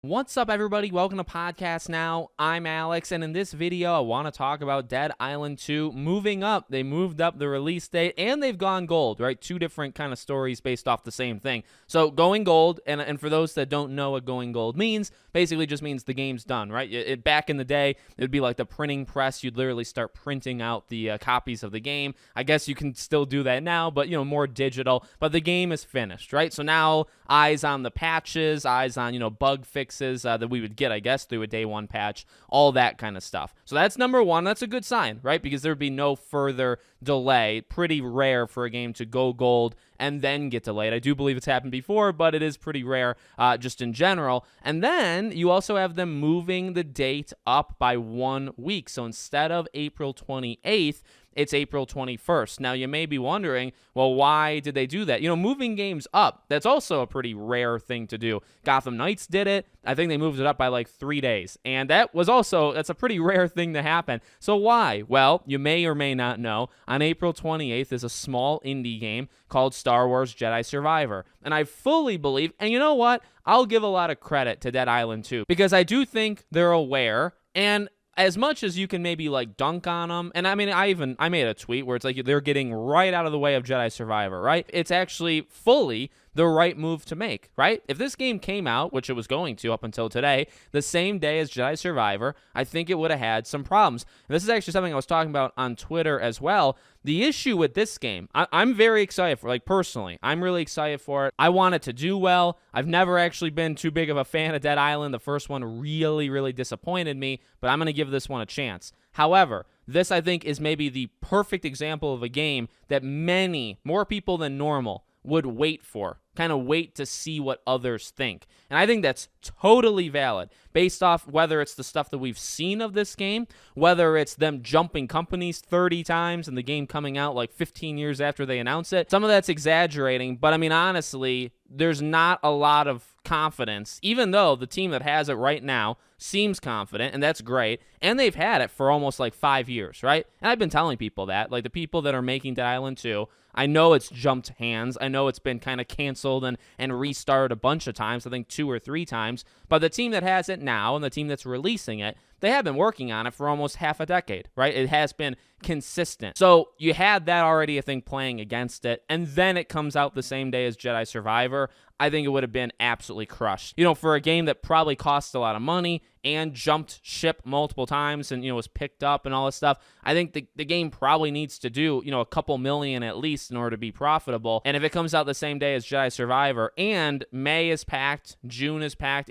What's up, everybody? Welcome to Podcast Now. I'm Alex, and in this video, I want to talk about Dead Island 2 moving up. They moved up the release date, and they've gone gold, right? Two different kind of stories based off the same thing. So going gold, and for those that don't know what going gold means, basically just means the game's done, right? Back in the day, it would be like the printing press. You'd literally start printing out the copies of the game. I guess you can still do that now, but, more digital. But the game is finished, right? So now, eyes on the patches, eyes on, bug fixes that we would get, I guess, through a day one patch, all that kind of stuff. So that's number one. That's a good sign, right? Because there would be no further delay. Pretty rare for a game to go gold and then get delayed. I do believe it's happened before, but it is pretty rare just in general. And then you also have them moving the date up by 1 week. So instead of April 28th, it's April 21st. Now, you may be wondering, well, why did they do that? Moving games up, that's also a pretty rare thing to do. Gotham Knights did it. I think they moved it up by like 3 days. And that's a pretty rare thing to happen. So why? Well, you may or may not know, on April 28th is a small indie game called Star Wars Jedi Survivor. And I fully believe, and you know what? I'll give a lot of credit to Dead Island 2, because I do think they're aware, and as much as you can maybe like dunk on them, and I mean, I made a tweet where it's like they're getting right out of the way of Jedi Survivor, right? It's actually fully the right move to make, right? If this game came out, which it was going to up until today, the same day as Jedi Survivor, I think it would have had some problems. And this is actually something I was talking about on Twitter as well. The issue with this game, I'm very excited for, like, personally, I'm really excited for it. I want it to do well. I've never actually been too big of a fan of Dead Island. The first one really, really disappointed me, but I'm going to give this one a chance. However, this, I think, is maybe the perfect example of a game that more people than normal, would wait for, kind of wait to see what others think. And I think that's totally valid based off whether it's the stuff that we've seen of this game, whether it's them jumping companies 30 times and the game coming out like 15 years after they announce it. Some of that's exaggerating, but I mean, honestly, there's not a lot of confidence, even though the team that has it right now seems confident, and that's great, and they've had it for almost like 5 years, right? And I've been telling people that, like the people that are making Dead Island 2, I know it's jumped hands. I know it's been kind of canceled and restarted a bunch of times, I think 2 or 3 times, but the team that has it now and the team that's releasing it, they have been working on it for almost half a decade, right? It has been consistent. So you had that already, I think, playing against it, and then it comes out the same day as Jedi Survivor. I think it would have been absolutely crushed. For a game that probably cost a lot of money and jumped ship multiple times and, was picked up and all this stuff, I think the game probably needs to do, a couple million at least in order to be profitable. And if it comes out the same day as Jedi Survivor and May is packed, June is packed,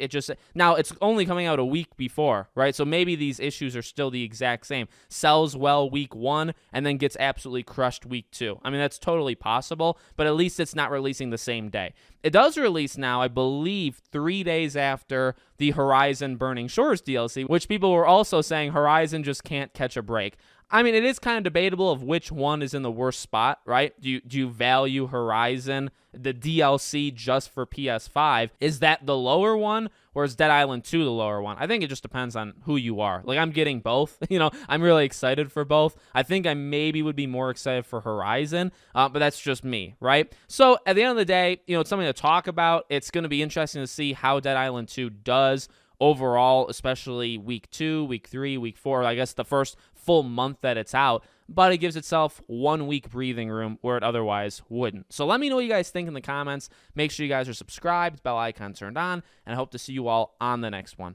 now it's only coming out a week before, right? So maybe these issues are still the exact same. Sells well week 1 and then gets absolutely crushed week 2. I mean, that's totally possible, but at least it's not releasing the same day. It does release now, I believe, 3 days after the Horizon Burning Shores DLC, which people were also saying Horizon just can't catch a break. I mean, it is kind of debatable of which one is in the worst spot, right? Do you value Horizon, the DLC just for PS5? Is that the lower one, or is Dead Island 2 the lower one? I think it just depends on who you are. Like, I'm getting both. I'm really excited for both. I think I maybe would be more excited for Horizon, but that's just me, right? So at the end of the day, it's something to talk about. It's going to be interesting to see how Dead Island 2 does overall, especially week 2, week 3, week 4, I guess the first full month that it's out, but it gives itself 1 week breathing room where it otherwise wouldn't. So let me know what you guys think in the comments. Make sure you guys are subscribed, bell icon turned on, and I hope to see you all on the next one.